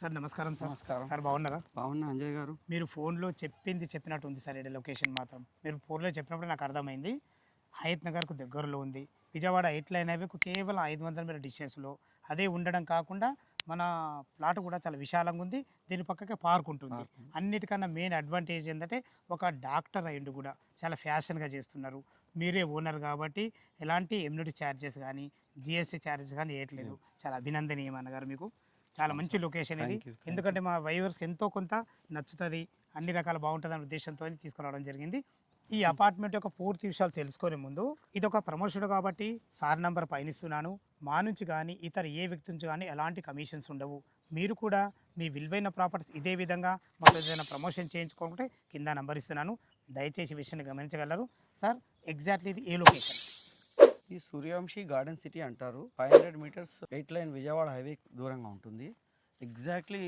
Sir నమస్కారం sir. నమస్కారం. Sir బాగున్నారా? బాగున్నా అంజయ్ గారు. మీరు ఫోన్‌లో చెప్పింది చెప్పినట్టు ఉంది సార్ ఈడ లొకేషన్ మాత్రం. మీరు ఫోన్‌లో చెప్పినప్పుడు నాకు అర్థమైంది. హయత్ నగర్‌కు దగ్గరలో ఉంది. విజయవాడ 8 లైన్ హైవేకు కేవలం 500 మీటర్ల డిస్టెన్స్‌లో. అదే ఉండడం కాకుండా మన ప్లాట్ కూడా చాలా విశాలంగా ఉంది. దీని పక్కకే పార్క్ ఉంటుంది. పార్క్. అన్నిటికన్నా మెయిన్ అడ్వాంటేజ్ ఏందంటే ఒక డాక్టర్ అయ్యుండి కూడా చాలా ఫ్యాషన్‌గా చేస్తున్నారు. మీరే ఓనర్ కాబట్టి ఎలాంటి ఎమ్యూనిటీ చార్జెస్ గానీ, జీఎస్టీ చార్జెస్ గానీ ఏయట్లేదు. చాలా అభినందనీయం అన్నగారు మీకు. చాలా మంచి లొకేషన్ ఇది. Thank you. ఎందుకంటే మా వ్యూవర్స్‌కి ఎంతో కొంత నచ్చుతది. అన్ని రకాల బావుంటదనే ఉద్దేశ్యంతోని తీసుకురావడం జరిగింది. ఈ అపార్ట్మెంట్ యొక్క పూర్తి విషయాలు తెలుసుకునే ముందు ఇదొక ప్రమోషన్ కాబట్టి సార్ నంబర్ పైనిస్తున్నాను. మా నుంచి గానీ, ఇతర ఏ వ్యక్తి నుంచి గానీ ఎలాంటి కమిషన్స్ ఉండవు. మీరు కూడా మీ విలువైన ప్రాపర్టీస్ ఇదే విధంగా మాకు ఏదైనా ప్రమోషన్ చేయించుకుంటే కింద నంబర్ ఇస్తున్నాను. దయచేసి ఈ విషయాన్ని గమనించగలరు. సార్ ఎగ్జాక్ట్‌లీ ఇది ఏ లొకేషన్? ఈ సూర్యవంశీ గార్డెన్ సిటీ అంటారు. 500 మీటర్స్ 8 లైన్ విజయవాడ హైవే దూరంగా ఉంటుంది. ఎగ్జాక్ట్లీ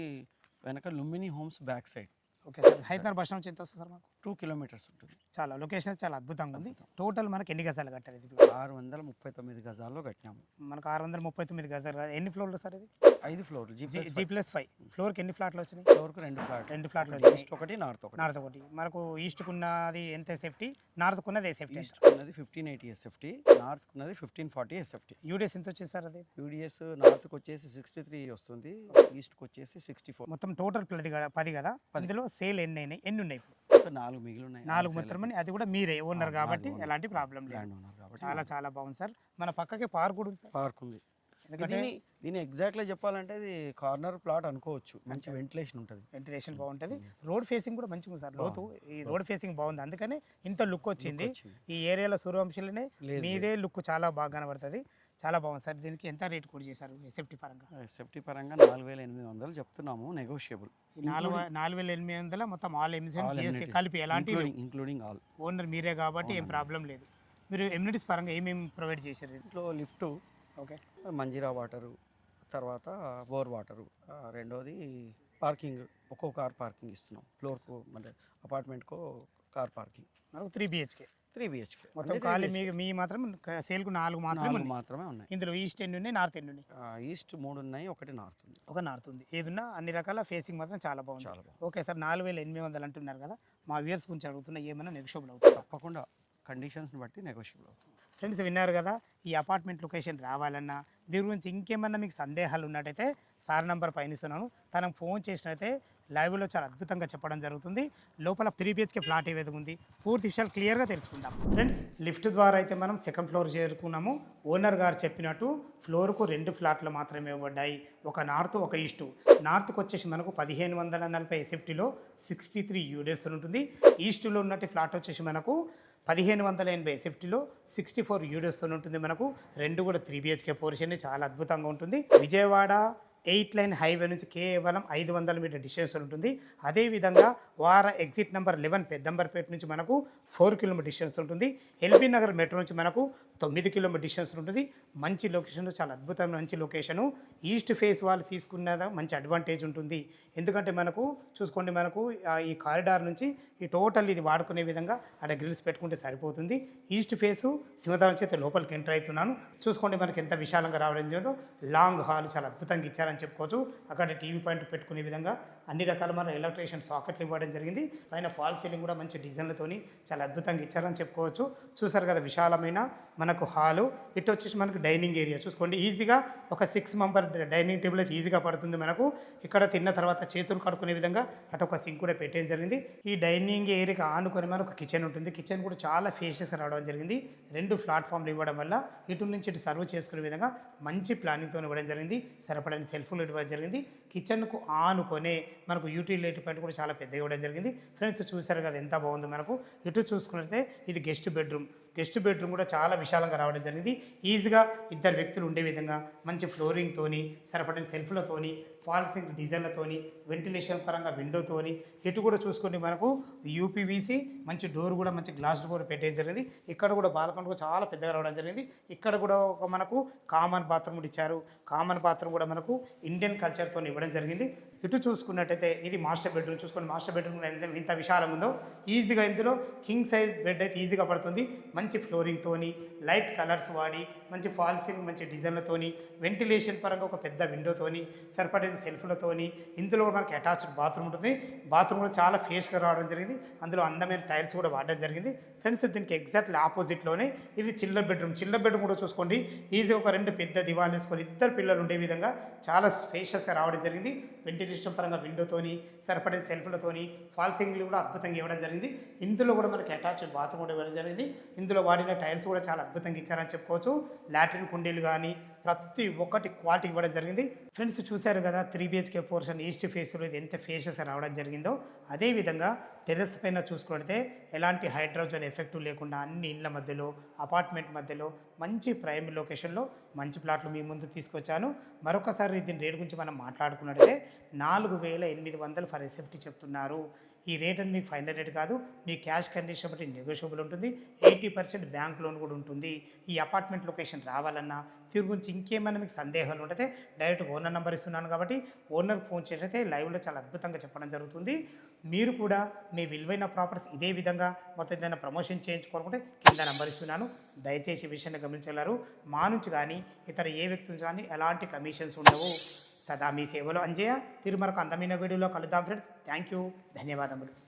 వెనక Lumbini homes back side okay sir. Hyderabad bus stand నుంచి ఎంత వస్తుంది సార్ మాకు? 2 కిలోమీటర్స్ ఉంటుంది. చాలా లొకేషన్ చాలా అద్భుతంగా ఉంది. అద్భుతం. టోటల్ మనకి ఎన్ని గజాలు కట్టారు ఇది? 639 గజాల్లో కట్టినాము. మనకు 639 గజాలు కాదు. ఎన్ని ఫ్లోర్లు సార్ ఇది? 5 ఫ్లోర్లు G+5 ఫ్లోర్కి ఎన్ని ఫ్లాట్లు వచ్చినాయి? ఫ్లోర్కు 2 ఫ్లాట్. 2 ఫ్లాట్లు ఈస్ట్ వచ్చినాయి. ఒకటి నార్త్ ఒకటి. నార్త్ ఒకటి. మనకు ఈస్ట్కున్నది ఎంత సేఫ్టీ, నార్త్కున్నది ఏ సేఫ్టీ? ఈస్ట్ ఉన్నది 1580 ఎస్ఎఫ్టీ, నార్త్ ఉన్నది 1540 ఎస్ఎఫ్టీ. యూడిఎస్ ఎంత వచ్చింది సార్ అది? యూడిఎస్ నార్త్కి వచ్చేసి 63 వస్తుంది, ఈస్ట్కి వచ్చేసి 64. మొత్తం టోటల్ 10 కదా. 10. ఇందులో సేల్ ఎన్ని అయినాయి, ఎన్ని ఉన్నాయి ఇప్పుడు? ఇంకా 4 మిగిలి ఉన్నాయి. 4 మాత్రమే. అది కూడా మీరే ఓనర్ కాబట్టి నాది ఎలాంటి ప్రాబ్లం లేదు. ల్యాండ్ ఓనర్ కాబట్టి చాలా చాలా బాగుంది సార్. మన పక్కకే పార్క్ కూడా ఉంది సార్. పార్క్ ఉంది. ఎందుకంటే దీని ఎగ్జాక్ట్గా చెప్పాలంటే ఇది కార్నర్ ప్లాట్ అనుకోవచ్చు. మంచి వెంటిలేషన్ ఉంటుంది. వెంటిలేషన్ బాగుంటుంది. రోడ్ ఫేసింగ్ కూడా మంచిగా ఉంది సార్. లోతు ఈ రోడ్ ఫేసింగ్ బాగుంది, అందుకనే ఇంత లుక్ వచ్చింది. ఈ ఏరియాలో సూర్యవంశీలోనే మీదే లుక్ చాలా బాగా కనబడుతుంది. చాలా బాగుంది సార్. దీనికి ఎంత రేట్ కూడా చేశారు సేఫ్టీ పరంగా? సేఫ్టీ పరంగా 4800 చెప్తున్నాము, నెగోషియబుల్. 4800 మొత్తం ఆల్ ఎమ్యూనిటీస్ కలిపి ఎలాంటి ఇంక్లూడింగ్ ఆల్. ఓనర్ మీరే కాబట్టి ఏం ప్రాబ్లం లేదు. మీరు ఎమ్యూనిటీస్ పరంగా ఏమేమి ప్రొవైడ్ చేశారు? ఇంట్లో లిఫ్ట్, ఓకే, మంజీరా వాటరు, తర్వాత బోర్ వాటరు, రెండోది పార్కింగ్. ఒక్కో కార్ పార్కింగ్ ఇస్తున్నాం. ఫ్లోర్కు అంటే అపార్ట్మెంట్కు కార్ పార్కింగ్. మనకు 3 BHK 3 BHK మొత్తం ఖాళీ మీ మాత్రం సేల్కు 4 మాత్రమే ఉన్నాయి. ఇందులో ఈస్ట్ ఎన్ని ఉన్నాయి, నార్త్ ఎన్ని ఉన్నాయి? ఈస్ట్ 3 ఉన్నాయి, ఒకటి నార్త్ ఉంది. ఒక నార్త్ ఉంది. ఏదున్నా అన్ని రకాల ఫేసింగ్ మాత్రం చాలా బాగుంది. చాలా బాగుంది. Okay sir. 4800 అంటున్నారు కదా, మా వ్యూయర్స్ గురించి అడుగుతున్నా, ఏమైనా నెగోషియబుల్ అవుతుంది? తప్పకుండా కండిషన్స్ని బట్టి నెగోషియబుల్ అవుతుంది. ఫ్రెండ్స్ విన్నారు కదా, ఈ అపార్ట్మెంట్ లొకేషన్ రావాలన్నా దీని గురించి ఇంకేమన్నా మీకు సందేహాలు ఉన్నట్టయితే సార్ నంబర్ పైనిస్తున్నాను. తనకు ఫోన్ చేసినట్టయితే లైవ్లో చాలా అద్భుతంగా చెప్పడం జరుగుతుంది. లోపల 3 BHK ఫ్లాట్ ఏదైతే ఉంది పూర్తి విషయాలు క్లియర్గా తెలుసుకుందాం. ఫ్రెండ్స్ లిఫ్ట్ ద్వారా అయితే మనం సెకండ్ ఫ్లోర్ చేరుకున్నాము. ఓనర్ గారు చెప్పినట్టు ఫ్లోర్కు 2 ఫ్లాట్లు మాత్రమే ఇవ్వబడ్డాయి. ఒక నార్త్, ఒక ఈస్టు. నార్త్కి వచ్చేసి మనకు 1540 ఎస్ఎఫ్టీలో 63 యూడిఎస్ ఉంటుంది. ఈస్టులో ఉన్నట్టు ఫ్లాట్ వచ్చేసి మనకు 1580 ఎస్ఎఫ్టీలో 64 యూడిఎస్తో ఉంటుంది. మనకు రెండు కూడా 3 BHK పోర్షన్ చాలా అద్భుతంగా ఉంటుంది. విజయవాడ 8 లైన్ హైవే నుంచి కేవలం 500 మీటర్ డిస్టెన్స్ ఉంటుంది. అదేవిధంగా వార ఎగ్జిట్ నెంబర్ 11 పెద్దంబర్పేట నుంచి మనకు 4 కిలోమీటర్ డిస్టెన్స్ ఉంటుంది. ఎల్బీ నగర్ మెట్రో నుంచి మనకు 9 కిలోమీటర్ డిస్టెన్స్ ఉంటుంది. మంచి లొకేషన్, చాలా అద్భుతమైన మంచి లొకేషను. ఈస్ట్ ఫేస్ వాళ్ళు తీసుకున్నదా మంచి అడ్వాంటేజ్ ఉంటుంది. ఎందుకంటే మనకు చూసుకోండి, మనకు ఈ కారిడార్ నుంచి ఈ టోటల్ ఇది వాడుకునే విధంగా అక్కడ గ్రిల్స్ పెట్టుకుంటే సరిపోతుంది. ఈస్ట్ ఫేసు సింహద్వారం చేత లోపలికి ఎంటర్ అవుతున్నాను. చూసుకోండి మనకి ఎంత విశాలంగా రావడం చేదో. లాంగ్ హాల్ చాలా అద్భుతంగా ఇచ్చారని చెప్పుకోవచ్చు. అక్కడ టీవీ పాయింట్ పెట్టుకునే విధంగా అన్ని రకాల మన ఎలక్ట్రిషియన్ సాకెట్లు ఇవ్వడం జరిగింది. పైన ఫాల్ సీలింగ్ కూడా మంచి డిజైన్లతోని చాలా అద్భుతంగా ఇచ్చారని చెప్పుకోవచ్చు. చూసారు కదా విశాలమైన మనకు హాలు. ఇటు వచ్చేసి మనకు డైనింగ్ ఏరియా చూసుకోండి. ఈజీగా ఒక 6 మెంబర్ డైనింగ్ టేబుల్ అయితే ఈజీగా పడుతుంది మనకు. ఇక్కడ తిన్న తర్వాత చేతులు కడుక్కునే విధంగా అటు ఒక సింక్ కూడా పెట్టడం జరిగింది. ఈ డైనింగ్ ఏరియాకి ఆనుకొని మనకు కిచెన్ ఉంటుంది. కిచెన్ కూడా చాలా ఫేషియస్గా రావడం జరిగింది. 2 ప్లాట్ఫామ్లు ఇవ్వడం వల్ల ఇటు నుంచి ఇటు సర్వ్ చేసుకునే విధంగా మంచి ప్లానింగ్తో ఇవ్వడం జరిగింది. సరిపడని సెల్ఫ్లు ఇవ్వడం జరిగింది. కిచెన్కు ఆనుకొనే మనకు యూటిలిటీ పాయింట్ కూడా చాలా పెద్దగా ఇవ్వడం జరిగింది. ఫ్రెండ్స్ చూసారు కదా ఎంత బాగుంది మనకు. ఇటు చూసుకున్నట్లయితే ఇది గెస్ట్ బెడ్రూమ్ కూడా చాలా విశాలంగా రావడం జరిగింది. ఈజీగా 2 వ్యక్తులు ఉండే విధంగా మంచి ఫ్లోరింగ్తోని, సరిపడిన సెల్ఫ్లతోని, ఫాల్సింగ్ డిజైన్లతోని, వెంటిలేషన్ పరంగా విండోతోని, ఇటు కూడా చూసుకుంటే మనకు యూపీవీసీ మంచి డోర్ కూడా మంచి గ్లాస్ డోర్ పెట్టేది జరిగింది. ఇక్కడ కూడా బాల్కనీ కూడా చాలా పెద్దగా రావడం జరిగింది. ఇక్కడ కూడా ఒక మనకు కామన్ బాత్రూమ్ కూడా ఇచ్చారు. కామన్ బాత్రూమ్ కూడా మనకు ఇండియన్ కల్చర్తో ఇవ్వడం జరిగింది. ఇటు చూసుకున్నట్టయితే ఇది మాస్టర్ బెడ్రూమ్. చూసుకొని మాస్టర్ బెడ్రూమ్ ఇంత విశాలంగా ఉందో. ఈజీగా ఇందులో కింగ్ సైజ్ బెడ్ అయితే ఈజీగా పడుతుంది. మంచి ఫ్లోరింగ్తోని, లైట్ కలర్స్ వాడి, మంచి ఫాల్ సీలింగ్ మంచి డిజైన్లతోని, వెంటిలేషన్ పరంగా ఒక పెద్ద విండోతోని, సరిపడే సరిపడిన సెల్ఫ్లతోని, ఇందులో కూడా మనకి అటాచ్డ్ బాత్రూమ్ ఉంటుంది. బాత్రూమ్ కూడా చాలా ఫేస్గా రావడం జరిగింది. అందులో అందమైన టైల్స్ కూడా వాడడం జరిగింది. ఫ్రెండ్స్ దీనికి ఎగ్జాక్ట్లీ ఆపోజిట్లోనే ఇది చిల్డ్రన్ బెడ్రూమ్. చిల్డ్రన్ బెడ్రూమ్ కూడా చూసుకోండి, ఈజీగా ఒక 2 పెద్ద దివాలు వేసుకొని ఇద్దరు పిల్లలు ఉండే విధంగా చాలా స్పేషియస్గా రావడం జరిగింది. వెంటిలేషన్ పరంగా విండోతోని, సరిపడిన సెల్ఫ్లతోని, ఫాల్ సీలింగ్లు కూడా అద్భుతంగా ఇవ్వడం జరిగింది. ఇందులో కూడా మనకి అటాచ్డ్ బాత్రూమ్ కూడా ఇవ్వడం జరిగింది. ఇందులో వాడిన టైల్స్ కూడా చాలా అద్భుతంగా ఇచ్చారని చెప్పుకోవచ్చు. లాట్రిన్ కుండీలు కానీ ప్రతి ఒక్కటి క్వాలిటీ ఇవ్వడం జరిగింది. ఫ్రెండ్స్ చూశారు కదా 3 BHK పోర్షన్ ఈస్ట్ ఫేస్లో ఇది ఎంత ఫేషియస్గా రావడం జరిగిందో. అదేవిధంగా టెర్రస్ పైన చూసుకుంటే ఎలాంటి హైడ్రోజన్ ఎఫెక్ట్ లేకుండా అన్ని ఇళ్ళ మధ్యలో, అపార్ట్మెంట్ మధ్యలో మంచి ప్రైమ్ లొకేషన్లో మంచి ప్లాట్లు మీ ముందు తీసుకొచ్చాను. మరొకసారి దీని రేట్ గురించి మనం మాట్లాడుకున్నట్లయితే 4800 ఫర్ ఎస్ఎఫ్టీ చెప్తున్నారు. ఈ రేట్ అని మీకు ఫైనల్ రేట్ కాదు, మీ క్యాష్ కండిషన్ బట్టి నెగోషియబుల్ ఉంటుంది. 80% బ్యాంక్ లోన్ కూడా ఉంటుంది. ఈ అపార్ట్మెంట్ లొకేషన్ రావాలన్నా దీని గురించి ఇంకేమైనా మీకు సందేహాలు ఉంటే డైరెక్ట్ ఓనర్ నెంబర్ ఇస్తున్నాను కాబట్టి ఓనర్కి ఫోన్ చేసైతే లైవ్లో చాలా అద్భుతంగా చెప్పడం జరుగుతుంది. మీరు కూడా మీ విలువైన ప్రాపర్టీస్ ఇదే విధంగా మొత్తం ఏదైనా ప్రమోషన్ చేయించుకోవాలనుకుంటే కింద నెంబర్ ఇస్తున్నాను. దయచేసి ఈ విషయాన్ని గమనించగలరు. మా నుంచి కానీ ఇతర ఏ వ్యక్తి నుంచి కానీ ఎలాంటి కమిషన్స్ ఉండవు. సదా మీ సేవలో అంజయ్య. తిరుమరకు అందమైన వీడియోలో కలుద్దాం ఫ్రెండ్స్. థ్యాంక్ యూ, ధన్యవాదములు.